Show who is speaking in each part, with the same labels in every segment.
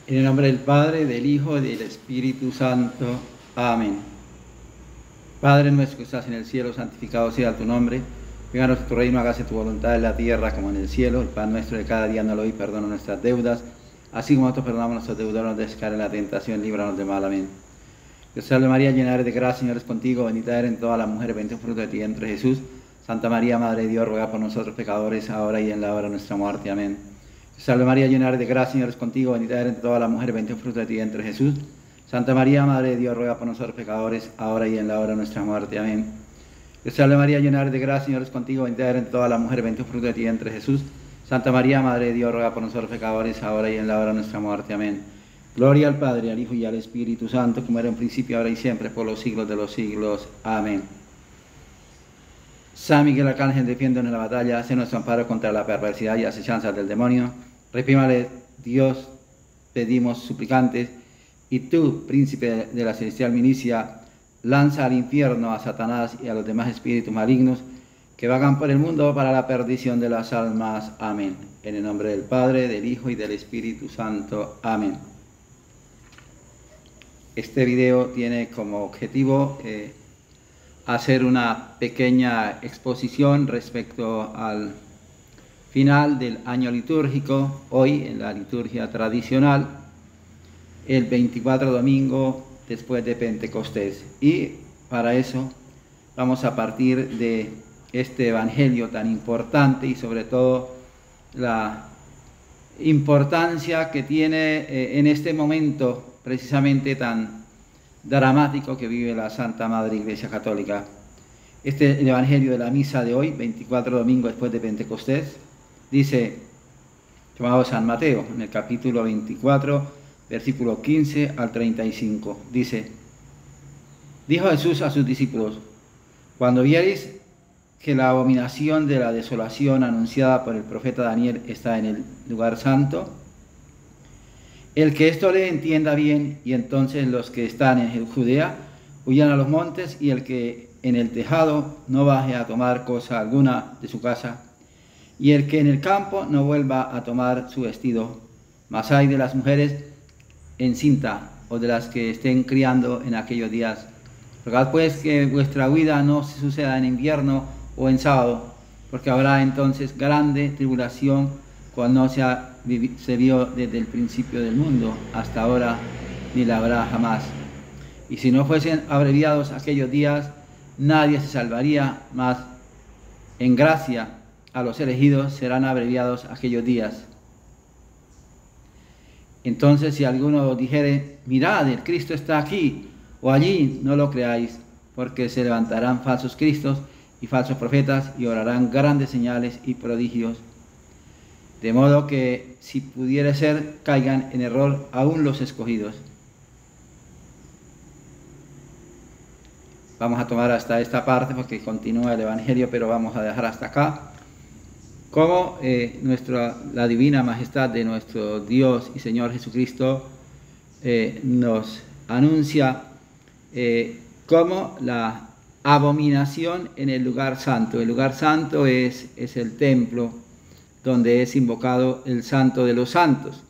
Speaker 1: En el nombre del Padre, del Hijo y del Espíritu Santo. Amén. Padre nuestro que estás en el cielo, santificado sea tu nombre. Venga a nuestro reino, hágase tu voluntad en la tierra como en el cielo. El pan nuestro de cada día nos lo doy, perdona nuestras deudas, así como nosotros perdonamos a nuestros deudores, no dejes caer en la tentación, líbranos del mal. Amén. Dios salve María, llena eres de gracia, Señor es contigo, bendita eres en todas las mujeres, bendito el fruto de ti vientre Jesús. Santa María, Madre de Dios, ruega por nosotros pecadores, ahora y en la hora de nuestra muerte. Amén. Dios salve María, llena eres de gracia, Señor es contigo, bendita eres en todas las mujeres, bendito el fruto de ti vientre Jesús. Santa María, Madre de Dios, ruega por nosotros pecadores, ahora y en la hora de nuestra muerte. Amén. Dios salve María, llena eres de gracia, Señor es contigo, bendita eres en todas las mujeres, bendito el fruto de ti vientre Jesús. Santa María, Madre de Dios, ruega por nosotros pecadores, ahora y en la hora de nuestra muerte. Amén. Gloria al Padre, al Hijo y al Espíritu Santo, como era en principio, ahora y siempre, por los siglos de los siglos. Amén. San Miguel Arcángel, defiéndonos en la batalla, hace nuestro amparo contra la perversidad y asechanzas del demonio. Reprímale, Dios, pedimos suplicantes, y tú, príncipe de la celestial milicia, lanza al infierno a Satanás y a los demás espíritus malignos que vagan por el mundo para la perdición de las almas. Amén. En el nombre del Padre, del Hijo y del Espíritu Santo. Amén. Este video tiene como objetivo hacer una pequeña exposición respecto al final del año litúrgico, hoy en la liturgia tradicional, el 24 domingo después de Pentecostés. Y para eso vamos a partir de este evangelio tan importante y sobre todo la importancia que tiene en este momento precisamente tan dramático que vive la Santa Madre Iglesia Católica. Este es el evangelio de la misa de hoy, 24 domingo después de Pentecostés. Dice, llamado San Mateo, en el capítulo 24, versículo 15 al 35. Dice, dijo Jesús a sus discípulos, cuando viereis que la abominación de la desolación anunciada por el profeta Daniel está en el lugar santo, el que esto le entienda bien, y entonces los que están en Judea huyan a los montes, y el que en el tejado no baje a tomar cosa alguna de su casa, y el que en el campo no vuelva a tomar su vestido. Mas hay de las mujeres encinta o de las que estén criando en aquellos días. Rogad pues que vuestra huida no se suceda en invierno o en sábado, porque habrá entonces grande tribulación, cual no se vio desde el principio del mundo hasta ahora, ni la habrá jamás. Y si no fuesen abreviados aquellos días, nadie se salvaría, mas en gracia a los elegidos serán abreviados aquellos días. Entonces, si alguno dijere, mirad, el Cristo está aquí o allí, no lo creáis, porque se levantarán falsos cristos y falsos profetas y obrarán grandes señales y prodigios, de modo que si pudiera ser, caigan en error aún los escogidos. Vamos a tomar hasta esta parte porque continúa el Evangelio, pero vamos a dejar hasta acá. Como la divina majestad de nuestro Dios y Señor Jesucristo nos anuncia como la abominación en el lugar santo. El lugar santo es el templo donde es invocado el Santo de los Santos.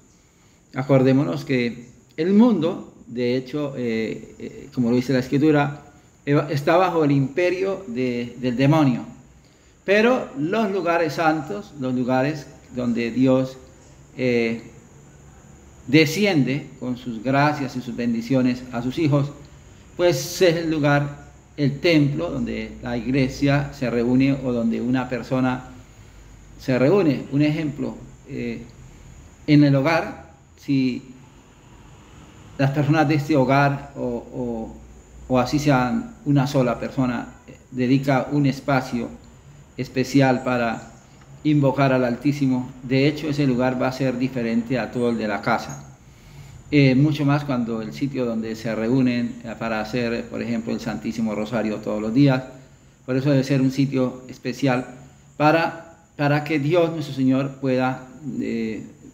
Speaker 1: Acordémonos que el mundo, de hecho, como lo dice la Escritura, está bajo el imperio del demonio. Pero los lugares santos, los lugares donde Dios desciende con sus gracias y sus bendiciones a sus hijos, pues es el lugar, el templo, donde la iglesia se reúne o donde una persona se reúne. Un ejemplo, en el hogar, si las personas de este hogar o así sean una sola persona, dedica un espacio especial para invocar al Altísimo, de hecho ese lugar va a ser diferente a todo el de la casa. Mucho más cuando el sitio donde se reúnen para hacer, por ejemplo, el Santísimo Rosario todos los días. Por eso debe ser un sitio especial para que Dios, nuestro Señor, pueda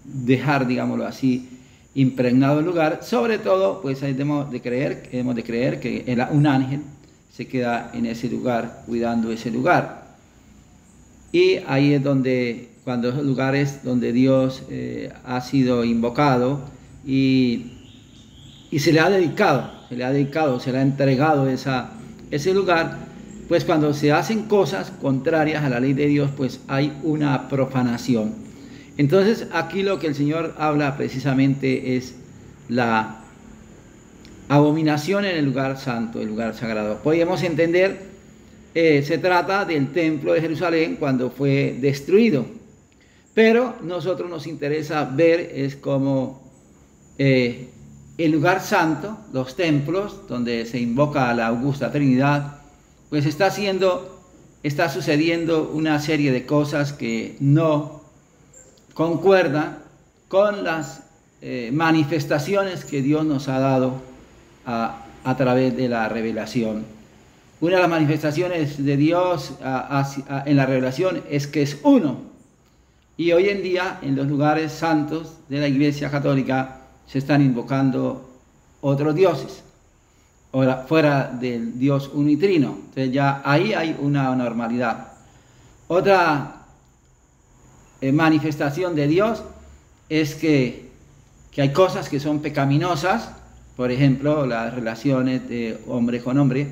Speaker 1: dejar, digámoslo así, impregnado el lugar. Sobre todo, pues hemos de creer que un ángel se queda en ese lugar, cuidando ese lugar. Y ahí es donde, cuando esos lugares donde Dios ha sido invocado, y se le ha dedicado, se le ha entregado ese lugar, pues cuando se hacen cosas contrarias a la ley de Dios, pues hay una profanación. Entonces aquí lo que el Señor habla precisamente es la abominación en el lugar santo, el lugar sagrado. Podemos entender, se trata del templo de Jerusalén cuando fue destruido, pero nosotros nos interesa ver es como el lugar santo, los templos donde se invoca a la augusta Trinidad, pues está sucediendo una serie de cosas que no concuerdan con las manifestaciones que Dios nos ha dado a través de la revelación. Una de las manifestaciones de Dios en la revelación es que es uno. Y hoy en día en los lugares santos de la Iglesia Católica se están invocando otros dioses, fuera del Dios unitrino. Entonces ya ahí hay una anormalidad. Otra manifestación de Dios es que hay cosas que son pecaminosas, por ejemplo, las relaciones de hombre con hombre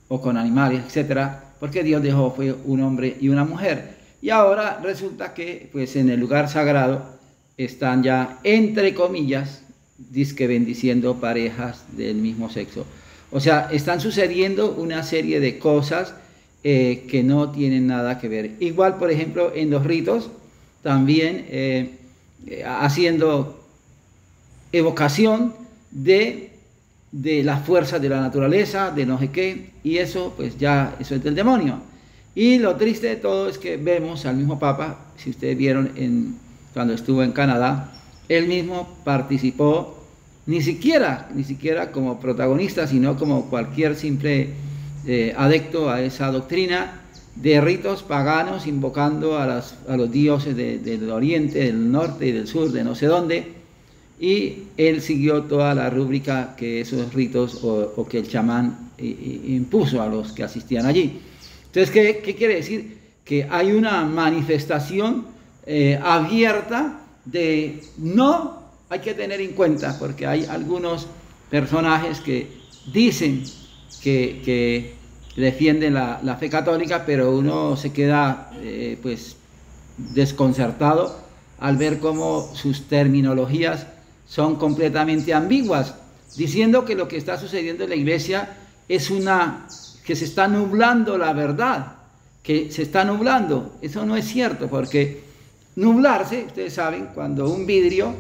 Speaker 1: o con animales, etcétera, porque Dios fue un hombre y una mujer. Y ahora resulta que pues en el lugar sagrado están ya, entre comillas, dizque bendiciendo parejas del mismo sexo. O sea, están sucediendo una serie de cosas que no tienen nada que ver. Igual, por ejemplo, en los ritos, también haciendo evocación de las fuerzas de la naturaleza, de no sé qué, y eso, pues ya, eso es del demonio. Y lo triste de todo es que vemos al mismo Papa, si ustedes vieron cuando estuvo en Canadá, él mismo participó, ni siquiera como protagonista, sino como cualquier simple adepto a esa doctrina de ritos paganos, invocando a los dioses del oriente, del norte y del sur, de no sé dónde, y él siguió toda la rúbrica que esos ritos o que el chamán impuso a los que asistían allí. Entonces, ¿qué quiere decir? Que hay una manifestación abierta de no hay que tener en cuenta, porque hay algunos personajes que dicen que defienden la fe católica, pero uno se queda pues desconcertado al ver cómo sus terminologías son completamente ambiguas, diciendo que lo que está sucediendo en la iglesia es que se está nublando la verdad, que se está nublando. Eso no es cierto, porque nublarse, ustedes saben, cuando un vidrio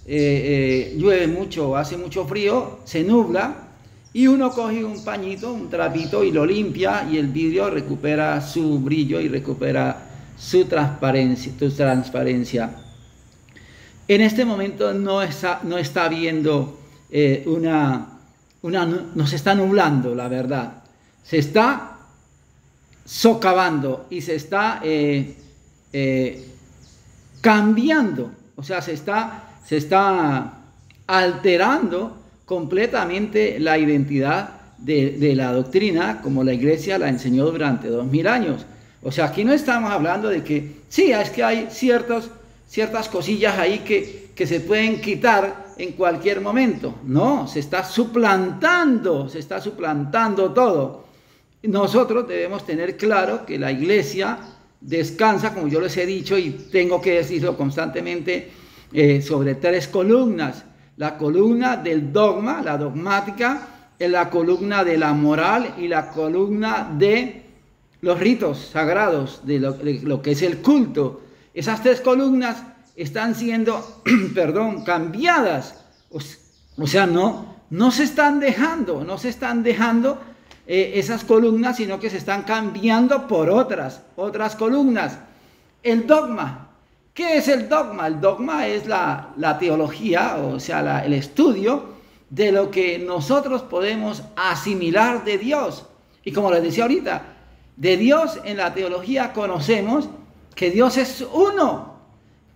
Speaker 1: llueve mucho o hace mucho frío, se nubla y uno coge un pañito, un trapito y lo limpia y el vidrio recupera su brillo y recupera su transparencia. En este momento no está habiendo no se está nublando la verdad, se está socavando y se está cambiando, o sea, se está alterando completamente la identidad de la doctrina como la iglesia la enseñó durante 2000 años. O sea, aquí no estamos hablando de que, sí, es que hay ciertas cosillas ahí que se pueden quitar en cualquier momento. No, se está suplantando todo. Nosotros debemos tener claro que la iglesia descansa, como yo les he dicho y tengo que decirlo constantemente, sobre 3 columnas: la columna del dogma, la dogmática, la columna de la moral y la columna de los ritos sagrados, de lo que es el culto. Esas 3 columnas están siendo cambiadas, o sea, no se están dejando esas columnas, sino que se están cambiando por otras columnas. El dogma. ¿Qué es el dogma? El dogma es la teología, o sea, el estudio de lo que nosotros podemos asimilar de Dios. Y como les decía ahorita, de Dios en la teología conocemos que Dios es uno.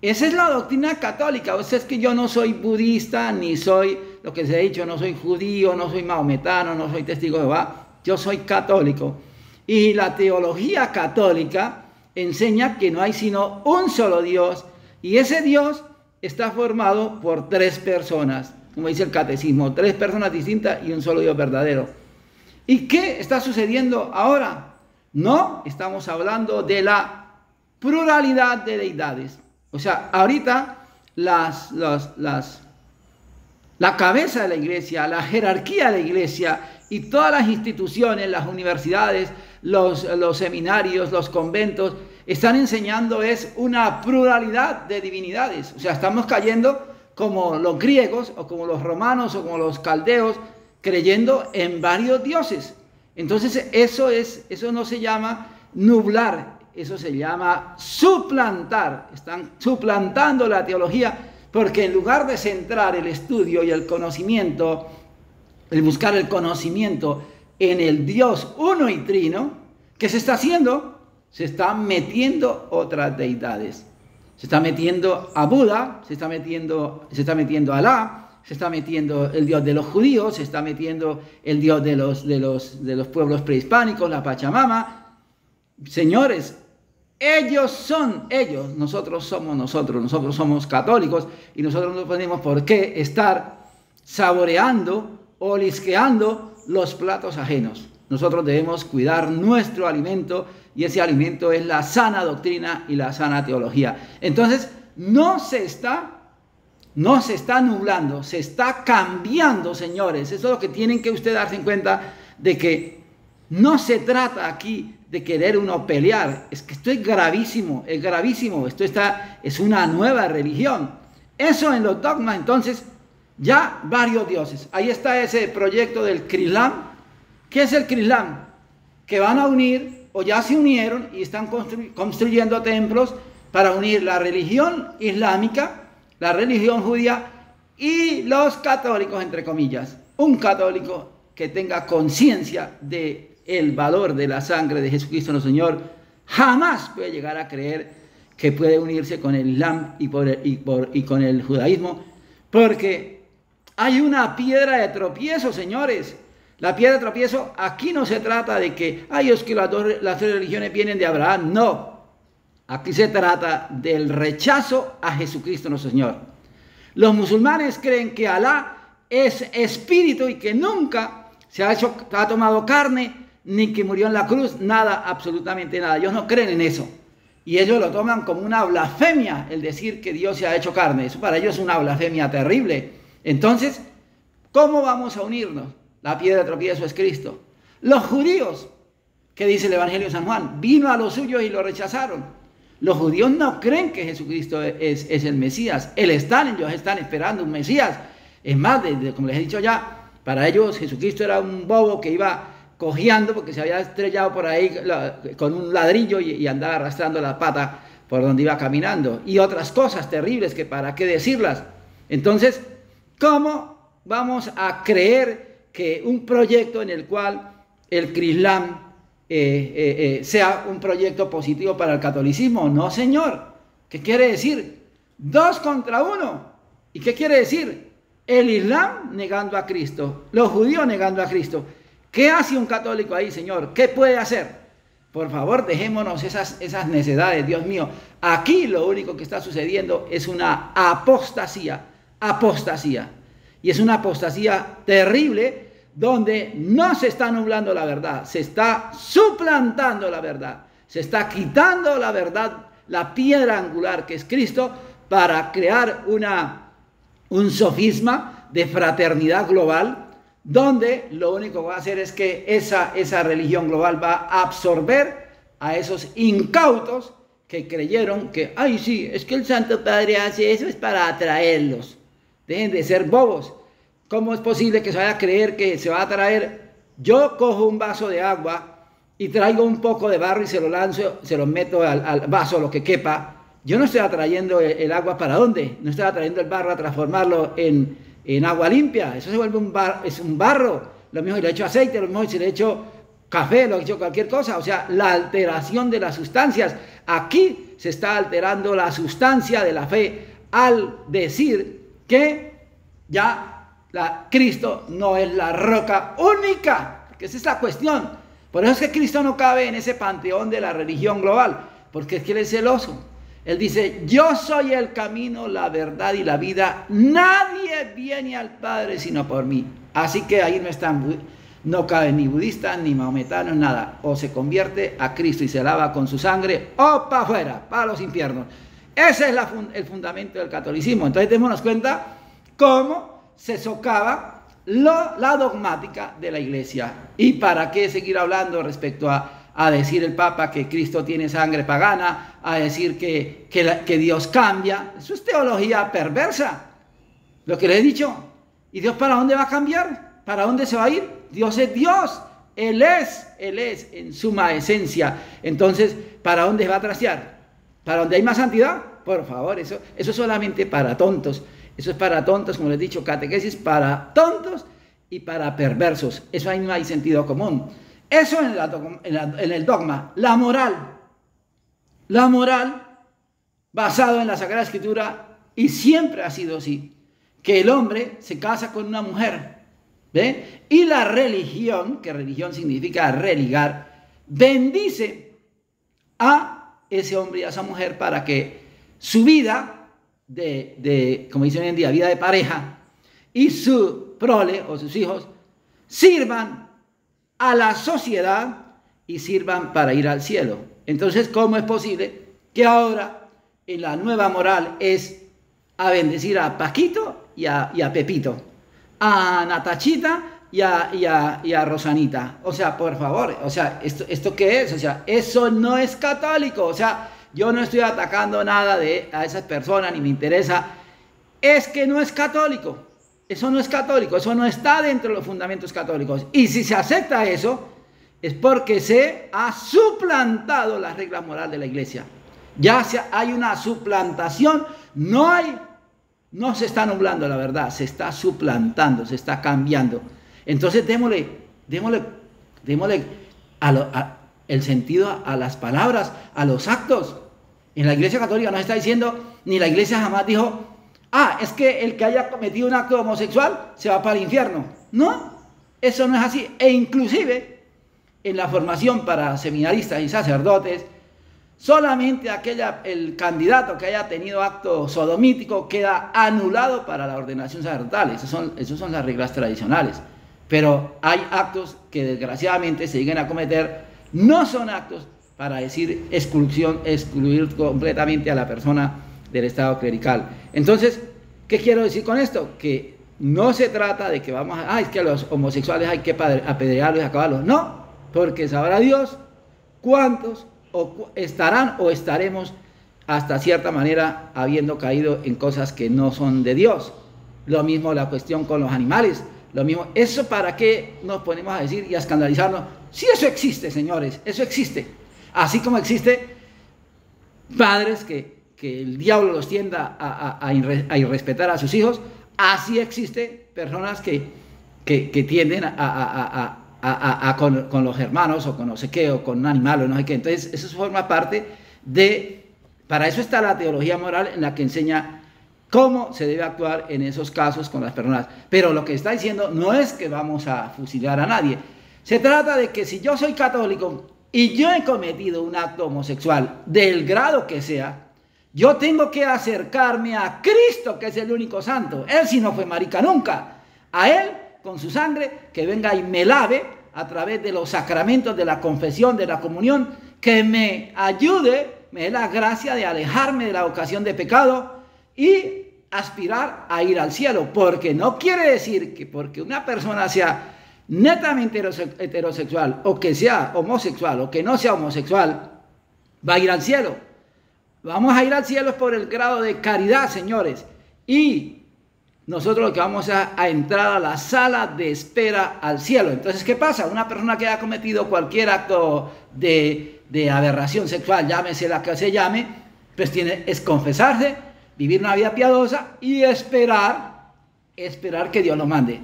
Speaker 1: Esa es la doctrina católica. O sea, es que yo no soy budista, ni soy, lo que se ha dicho, no soy judío, no soy maometano, no soy testigo de Jehová. Yo soy católico. Y la teología católica enseña que no hay sino un solo Dios, y ese Dios está formado por 3 personas, como dice el catecismo, 3 personas distintas y un solo Dios verdadero. ¿Y qué está sucediendo ahora? No, estamos hablando de la pluralidad de deidades. O sea, ahorita la cabeza de la iglesia, la jerarquía de la iglesia y todas las instituciones, las universidades, los seminarios, los conventos, están enseñando es una pluralidad de divinidades. O sea, estamos cayendo como los griegos o como los romanos o como los caldeos, creyendo en varios dioses. Entonces eso no se llama nublar, eso se llama suplantar. Están suplantando la teología, porque en lugar de centrar el estudio y el conocimiento, el buscar el conocimiento en el Dios uno y trino, ¿qué se está haciendo? Se están metiendo otras deidades. Se está metiendo a Buda, se está metiendo a Alá, se está metiendo el Dios de los judíos, se está metiendo el Dios de los pueblos prehispánicos, la Pachamama. Señores, ellos son ellos, nosotros somos católicos y nosotros no tenemos por qué estar saboreando o olisqueando los platos ajenos. Nosotros debemos cuidar nuestro alimento y ese alimento es la sana doctrina y la sana teología. Entonces, no se está nublando, se está cambiando, señores. Eso es lo que tienen que ustedes darse en cuenta, de que no se trata aquí de querer uno pelear. Es que esto es gravísimo, es gravísimo. Es una nueva religión. Eso en los dogmas, entonces, ya varios dioses. Ahí está ese proyecto del Krislam. ¿Qué es el Krislam? Que van a unir, o ya se unieron y están construyendo templos para unir la religión islámica, la religión judía y los católicos, entre comillas. Un católico que tenga conciencia del valor de la sangre de Jesucristo nuestro Señor jamás puede llegar a creer que puede unirse con el Islam y con el judaísmo, porque hay una piedra de tropiezo, señores. La piedra de tropiezo, aquí no se trata de que, es que las 3 religiones vienen de Abraham. No. Aquí se trata del rechazo a Jesucristo nuestro Señor. Los musulmanes creen que Alá es espíritu y que nunca se ha tomado carne, ni que murió en la cruz, nada, absolutamente nada. Ellos no creen en eso. Y ellos lo toman como una blasfemia, el decir que Dios se ha hecho carne. Eso para ellos es una blasfemia terrible. Entonces, ¿cómo vamos a unirnos? La piedra de tropiezo es Cristo. Los judíos, ¿qué dice el Evangelio de San Juan? Vino a los suyos y lo rechazaron. Los judíos no creen que Jesucristo es el Mesías. Ellos están esperando un Mesías. Es más, como les he dicho ya, para ellos Jesucristo era un bobo que iba cojeando porque se había estrellado por ahí con un ladrillo y andaba arrastrando la pata por donde iba caminando. Y otras cosas terribles que para qué decirlas. Entonces, ¿cómo vamos a creer que un proyecto en el cual el Krislam sea un proyecto positivo para el catolicismo? No, señor. ¿Qué quiere decir? 2 contra 1. ¿Y qué quiere decir? El Islam negando a Cristo, los judíos negando a Cristo. ¿Qué hace un católico ahí, señor? ¿Qué puede hacer? Por favor, dejémonos esas necedades, Dios mío. Aquí lo único que está sucediendo es una apostasía. Y es una apostasía terrible, donde no se está nublando la verdad, se está suplantando la verdad, se está quitando la verdad, la piedra angular que es Cristo, para crear un sofisma de fraternidad global, donde lo único que va a hacer es que esa religión global va a absorber a esos incautos que creyeron que, sí, es que el Santo Padre hace eso es para atraerlos. Dejen de ser bobos. ¿Cómo es posible que se vaya a creer que se va a traer? Yo cojo un vaso de agua y traigo un poco de barro y se lo lanzo, se lo meto al vaso, lo que quepa. Yo no estoy atrayendo el agua ¿para dónde? No estoy atrayendo el barro a transformarlo en agua limpia. Eso se vuelve es un barro. Lo mismo si le echo aceite, lo mismo si le echo café, lo echo cualquier cosa. O sea, la alteración de las sustancias. Aquí se está alterando la sustancia de la fe al decir que ya Cristo no es la roca única, que esa es la cuestión. Por eso es que Cristo no cabe en ese panteón de la religión global, porque es que Él es celoso. Él dice, yo soy el camino, la verdad y la vida. Nadie viene al Padre sino por mí. Así que ahí no cabe ni budistas, ni maometanos, nada. O se convierte a Cristo y se lava con su sangre, o para afuera, para los infiernos. Ese es el fundamento del catolicismo. Entonces démonos cuenta cómo se socava la dogmática de la Iglesia. ¿Y para qué seguir hablando respecto a decir el Papa que Cristo tiene sangre pagana, a decir que Dios cambia? Eso es teología perversa, lo que le he dicho. ¿Y Dios para dónde va a cambiar? ¿Para dónde se va a ir? Dios es Dios, Él es en suma esencia. Entonces, ¿para dónde va a trastear? ¿Para dónde hay más santidad? Por favor, eso es solamente para tontos. Eso es para tontos, como les he dicho, catequesis para tontos y para perversos. Eso ahí no hay sentido común. Eso en el dogma. La moral basado en la Sagrada Escritura, y siempre ha sido así, que el hombre se casa con una mujer, ¿ve? Y la religión, que religión significa religar, bendice a ese hombre y a esa mujer para que su vida como dicen hoy en día, vida de pareja, y su prole o sus hijos sirvan a la sociedad y sirvan para ir al cielo. Entonces, ¿cómo es posible que ahora en la nueva moral es a bendecir a Paquito y a Pepito, a Natachita y a Rosanita? O sea, por favor, o sea, ¿esto qué es? O sea, eso no es católico. O sea, yo no estoy atacando nada a esas personas, ni me interesa. Es que no es católico. Eso no es católico. Eso no está dentro de los fundamentos católicos. Y si se acepta eso, es porque se ha suplantado la regla moral de la Iglesia. Ya hay una suplantación. No se está nublando la verdad. Se está suplantando, se está cambiando. Entonces démosle el sentido a las palabras, a los actos. En la Iglesia Católica no está diciendo, ni la Iglesia jamás dijo, es que el que haya cometido un acto homosexual se va para el infierno. No, eso no es así. E inclusive en la formación para seminaristas y sacerdotes, solamente el candidato que haya tenido acto sodomítico queda anulado para la ordenación sacerdotal. Esas son las reglas tradicionales. Pero hay actos que desgraciadamente se llegan a cometer. No son actos para decir excluir completamente a la persona del estado clerical. Entonces, ¿qué quiero decir con esto? Que no se trata de que es que a los homosexuales hay que apedrearlos y acabarlos. No, porque sabrá Dios cuántos estarán o estaremos hasta cierta manera habiendo caído en cosas que no son de Dios. Lo mismo la cuestión con los animales. Lo mismo, ¿eso para qué nos ponemos a decir y a escandalizarnos? Sí, eso existe, señores, eso existe. Así como existe padres que el diablo los tienda a irrespetar a sus hijos, así existe personas que tienden con los hermanos o con no sé qué, o con un animal o no sé qué. Entonces, eso forma parte para eso está la teología moral, en la que enseña cómo se debe actuar en esos casos con las personas. Pero lo que está diciendo no es que vamos a fusilar a nadie. Se trata de que si yo soy católico y yo he cometido un acto homosexual del grado que sea, yo tengo que acercarme a Cristo, que es el único santo. Él sí no fue marica nunca. A Él, con su sangre, que venga y me lave a través de los sacramentos de la confesión, de la comunión, que me ayude, me dé la gracia de alejarme de la ocasión de pecado y aspirar a ir al cielo. Porque no quiere decir que porque una persona sea netamente heterosexual, o que sea homosexual, o que no sea homosexual, va a ir al cielo. Vamos a ir al cielo por el grado de caridad, señores. Y nosotros lo que vamos a entrar a la sala de espera al cielo. Entonces, ¿qué pasa? Una persona que haya cometido cualquier acto de aberración sexual, llámese la que se llame, pues es confesarse, vivir una vida piadosa y esperar que Dios lo mande.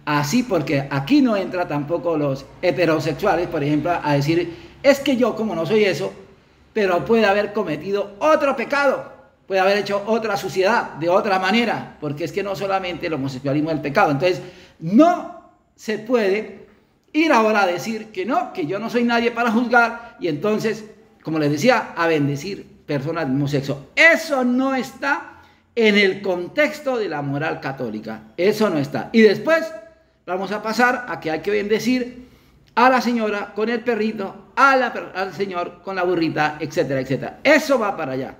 Speaker 1: Así, porque aquí no entra tampoco los heterosexuales, por ejemplo, a decir, es que yo como no soy eso, pero puede haber cometido otro pecado, puede haber hecho otra suciedad de otra manera, porque es que no solamente el homosexualismo es el pecado. Entonces, no se puede ir ahora a decir que no, que yo no soy nadie para juzgar, y entonces, como les decía, a bendecir personas del mismo sexo. Eso no está en el contexto de la moral católica. Eso no está. Y después vamos a pasar a que hay que bendecir a la señora con el perrito, al señor con la burrita, etcétera, etcétera. Eso va para allá.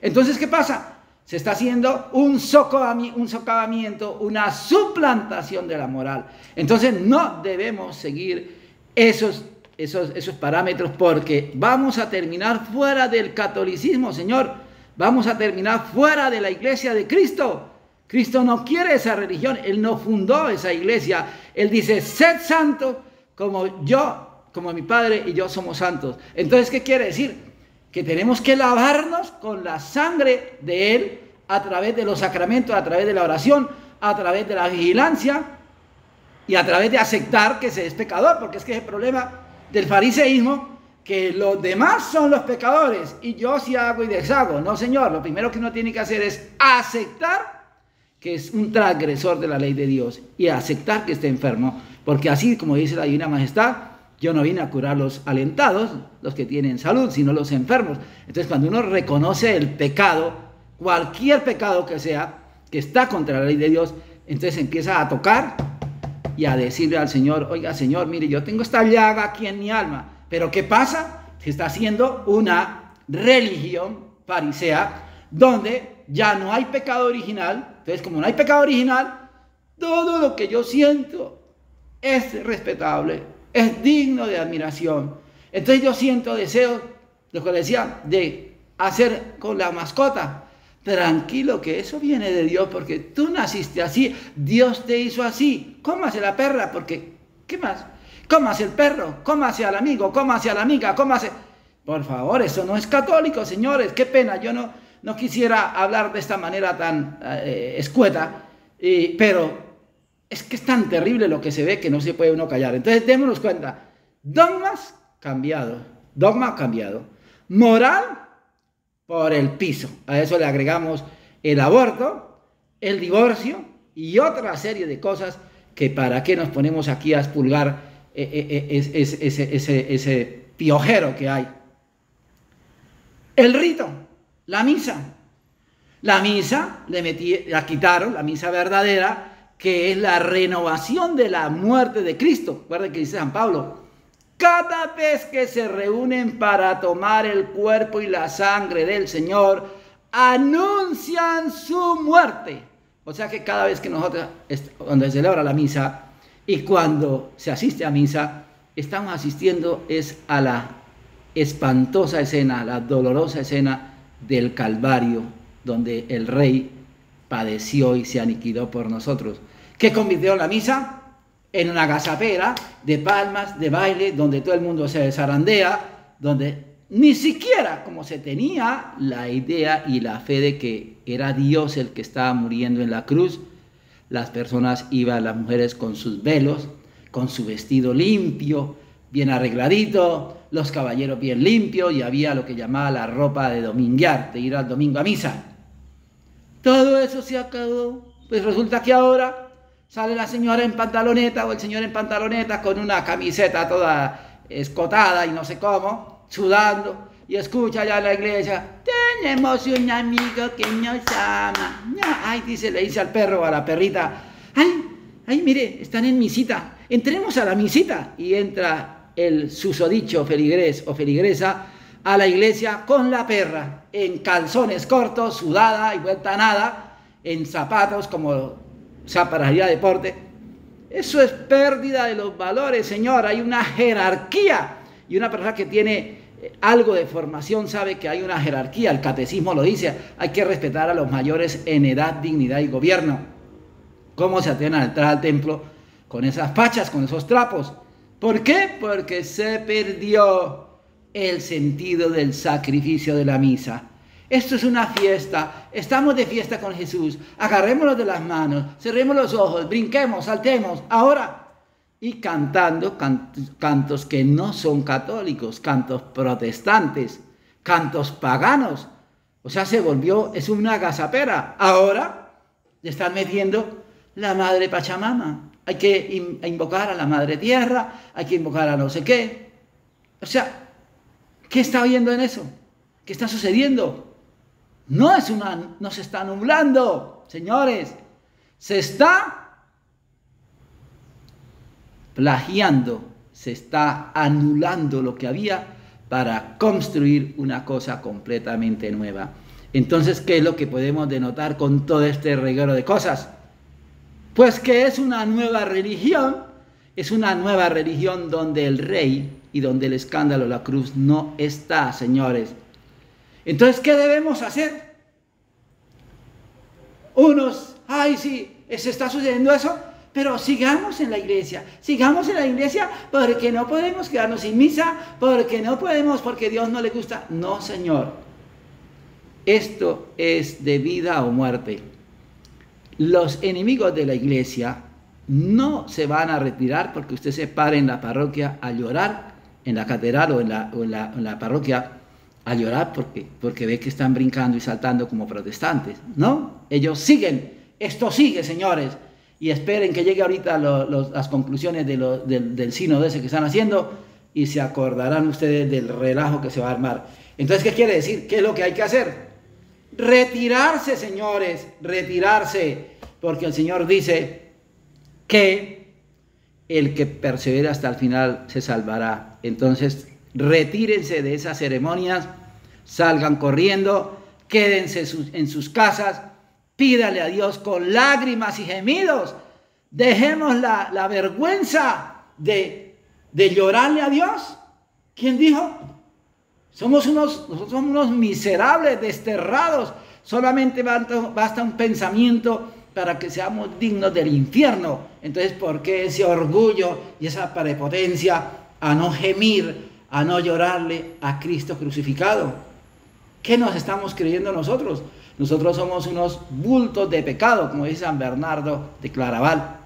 Speaker 1: Entonces, ¿qué pasa? Se está haciendo un socavamiento, una suplantación de la moral. Entonces, no debemos seguir esos parámetros, porque vamos a terminar fuera del catolicismo, Señor. Vamos a terminar fuera de la iglesia de Cristo. Cristo no quiere esa religión. Él no fundó esa iglesia. Él dice, sed santos como yo, como mi Padre y yo somos santos. Entonces, ¿qué quiere decir? Que tenemos que lavarnos con la sangre de Él a través de los sacramentos, a través de la oración, a través de la vigilancia y a través de aceptar que se es pecador, porque es que es el problema del fariseísmo, que los demás son los pecadores y yo sí hago y deshago. No, Señor, lo primero que uno tiene que hacer es aceptar que es un transgresor de la ley de Dios y aceptar que esté enfermo, porque así como dice la Divina Majestad, yo no vine a curar los alentados, los que tienen salud, sino los enfermos. Entonces, cuando uno reconoce el pecado, cualquier pecado que sea, que está contra la ley de Dios, entonces empieza a tocar y a decirle al Señor, oiga, Señor, mire, yo tengo esta llaga aquí en mi alma. Pero ¿qué pasa? Se está haciendo una religión farisea donde ya no hay pecado original. Entonces, como no hay pecado original, todo lo que yo siento es respetable, es digno de admiración. Entonces yo siento deseos, lo que decía, de hacer con la mascota. Tranquilo, que eso viene de Dios, porque tú naciste así, Dios te hizo así. Cómase la perra, porque, ¿qué más? Cómase el perro, cómase al amigo, cómase a la amiga, cómase... Por favor, eso no es católico, señores. Qué pena, yo no quisiera hablar de esta manera tan escueta, pero es que es tan terrible lo que se ve que no se puede uno callar. Entonces, démonos cuenta, dogma cambiado, moral por el piso. A eso le agregamos el aborto, el divorcio y otra serie de cosas que para qué nos ponemos aquí a expulgar ese piojero que hay. El rito, la misa. La misa la quitaron, la misa verdadera, que es la renovación de la muerte de Cristo. Recuerden que dice San Pablo, cada vez que se reúnen para tomar el cuerpo y la sangre del Señor, anuncian su muerte. O sea que cada vez que nosotros, cuando se celebra la misa, y cuando se asiste a misa, estamos asistiendo es a la espantosa escena, la dolorosa escena del Calvario, donde el Rey padeció y se aniquiló por nosotros. ¿Qué convirtió la misa? En una gazapera de palmas, de baile, donde todo el mundo se zarandea, donde ni siquiera, como se tenía la idea y la fe de que era Dios el que estaba muriendo en la cruz, las personas iban, las mujeres con sus velos, con su vestido limpio, bien arregladito, los caballeros bien limpios, y había lo que llamaba la ropa de dominguear, de ir al domingo a misa. Todo eso se acabó. Pues resulta que ahora sale la señora en pantaloneta o el señor en pantaloneta con una camiseta toda escotada y no sé cómo, sudando, y escucha allá en la iglesia, tenemos un amigo que nos ama. Ay, le dice al perro o a la perrita, ay, mire, están en misita, entremos a la misita. Y entra el susodicho feligrés o feligresa a la iglesia con la perra, en calzones cortos, sudada y vuelta a nada, en zapatos como para ir a deporte. Eso es pérdida de los valores, señor. Hay una jerarquía, y una persona que tiene algo de formación sabe que hay una jerarquía. El catecismo lo dice, hay que respetar a los mayores en edad, dignidad y gobierno. ¿Cómo se atreven a entrar al templo con esas fachas, con esos trapos? ¿Por qué? Porque se perdió el sentido del sacrificio de la misa. Esto es una fiesta, estamos de fiesta con Jesús, agarrémonos de las manos, cerremos los ojos, brinquemos, saltemos, ahora, y cantando cantos que no son católicos, cantos protestantes, cantos paganos. O sea, es una gazapera. Ahora le están metiendo la Madre Pachamama. Hay que invocar a la Madre Tierra, hay que invocar a no sé qué. O sea, ¿qué está viendo en eso? ¿Qué está sucediendo? No se está nublando, señores. Se está plagiando, se está anulando lo que había para construir una cosa completamente nueva. Entonces, ¿qué es lo que podemos denotar con todo este reguero de cosas? Pues que es una nueva religión donde el rey y donde el escándalo, la cruz, no está, señores. Entonces, ¿qué debemos hacer? Unos, ay, sí, se está sucediendo eso, pero sigamos en la iglesia porque no podemos quedarnos sin misa, porque no podemos, porque Dios no le gusta. No, Señor, esto es de vida o muerte. Los enemigos de la iglesia no se van a retirar porque usted se pare en la parroquia a llorar, en la catedral o en la parroquia a llorar porque ve que están brincando y saltando como protestantes. No, ellos siguen, esto sigue, señores, y esperen que llegue ahorita las conclusiones del sínodo ese que están haciendo y se acordarán ustedes del relajo que se va a armar. Entonces, ¿qué quiere decir? ¿Qué es lo que hay que hacer? Retirarse, señores, retirarse, porque el Señor dice que el que persevera hasta el final se salvará. Entonces, retírense de esas ceremonias, salgan corriendo, quédense en sus casas, pídale a Dios con lágrimas y gemidos. Dejemos la vergüenza de llorarle a Dios. ¿Quién dijo? Nosotros somos unos miserables, desterrados. Solamente basta un pensamiento para que seamos dignos del infierno. Entonces, ¿por qué ese orgullo y esa prepotencia a no gemir, a no llorarle a Cristo crucificado? ¿Qué nos estamos creyendo nosotros? Nosotros somos unos bultos de pecado, como dice San Bernardo de Claraval.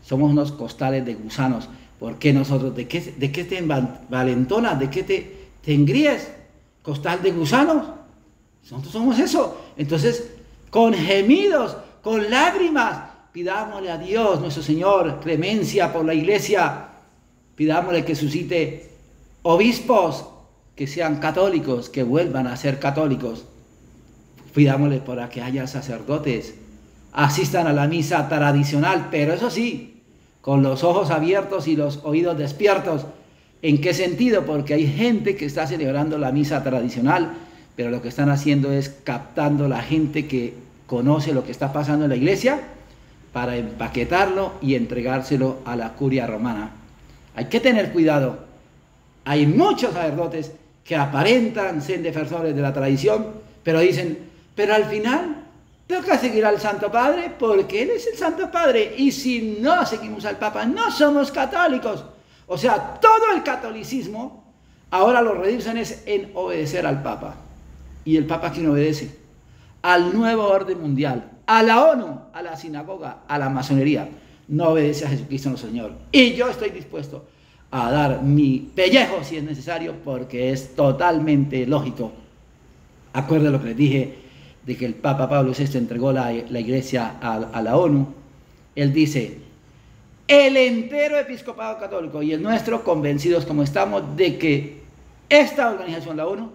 Speaker 1: Somos unos costales de gusanos. ¿Por qué nosotros? ¿De qué te envalentonas? ¿De qué te engríes? ¿Costal de gusanos? Nosotros somos eso. Entonces, con gemidos, con lágrimas, pidámosle a Dios, nuestro Señor, clemencia por la iglesia. Pidámosle que suscite obispos que sean católicos, que vuelvan a ser católicos. Pidámosle para que haya sacerdotes, asistan a la misa tradicional, pero eso sí, con los ojos abiertos y los oídos despiertos. ¿En qué sentido? Porque hay gente que está celebrando la misa tradicional, pero lo que están haciendo es captando la gente que conoce lo que está pasando en la iglesia para empaquetarlo y entregárselo a la curia romana. Hay que tener cuidado. Hay muchos sacerdotes que aparentan ser defensores de la tradición, pero dicen, pero al final toca seguir al Santo Padre porque Él es el Santo Padre, y si no seguimos al Papa, no somos católicos. O sea, todo el catolicismo ahora lo reducen es en obedecer al Papa. ¿Y el Papa a quién obedece? Al nuevo orden mundial, a la ONU, a la sinagoga, a la masonería. No obedece a Jesucristo nuestro Señor. Y yo estoy dispuesto a dar mi pellejo si es necesario, porque es totalmente lógico. Acuerdo lo que les dije de que el Papa Pablo VI entregó la iglesia a la ONU. Él dice, el entero episcopado católico y el nuestro, convencidos como estamos de que esta organización, la ONU,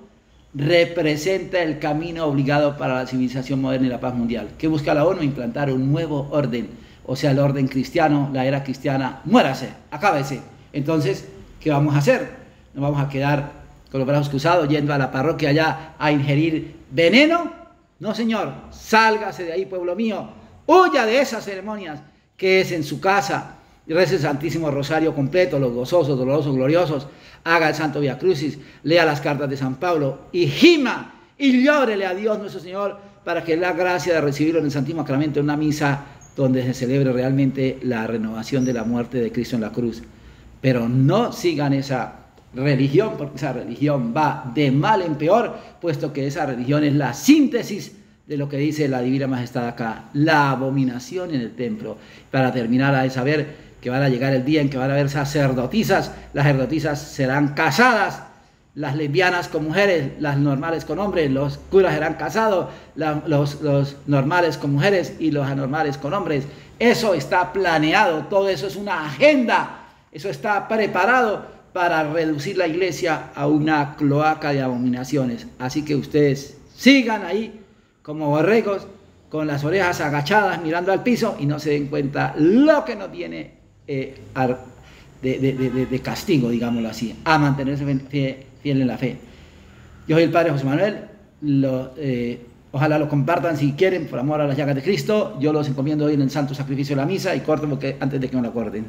Speaker 1: representa el camino obligado para la civilización moderna y la paz mundial. ¿Qué busca la ONU? Implantar un nuevo orden, o sea, el orden cristiano, la era cristiana, muérase, acábese. Entonces, ¿qué vamos a hacer? ¿Nos vamos a quedar con los brazos cruzados yendo a la parroquia allá a ingerir veneno? No, señor, sálgase de ahí, pueblo mío, huya de esas ceremonias, que es en su casa, y rece el Santísimo Rosario completo, los gozosos, dolorosos, gloriosos, haga el Santo Via Crucis, lea las cartas de San Pablo y gima y llórele a Dios nuestro Señor para que la gracia de recibirlo en el Santísimo Sacramento, en una misa donde se celebre realmente la renovación de la muerte de Cristo en la cruz. Pero no sigan esa religión, porque esa religión va de mal en peor, puesto que esa religión es la síntesis de lo que dice la Divina Majestad acá, la abominación en el templo. Para terminar, hay que saber que van a llegar el día en que van a haber sacerdotisas. Las sacerdotisas serán casadas, las lesbianas con mujeres, las normales con hombres, los curas serán casados, los normales con mujeres y los anormales con hombres. Eso está planeado, todo eso es una agenda, eso está preparado para reducir la iglesia a una cloaca de abominaciones. Así que ustedes sigan ahí como borregos, con las orejas agachadas, mirando al piso, y no se den cuenta lo que nos viene de castigo, digámoslo así, a mantenerse fiel en la fe. Yo soy el Padre José Manuel. Ojalá lo compartan si quieren, por amor a las llagas de Cristo. Yo los encomiendo hoy en el santo sacrificio de la misa, y corto porque antes de que me lo acuerden.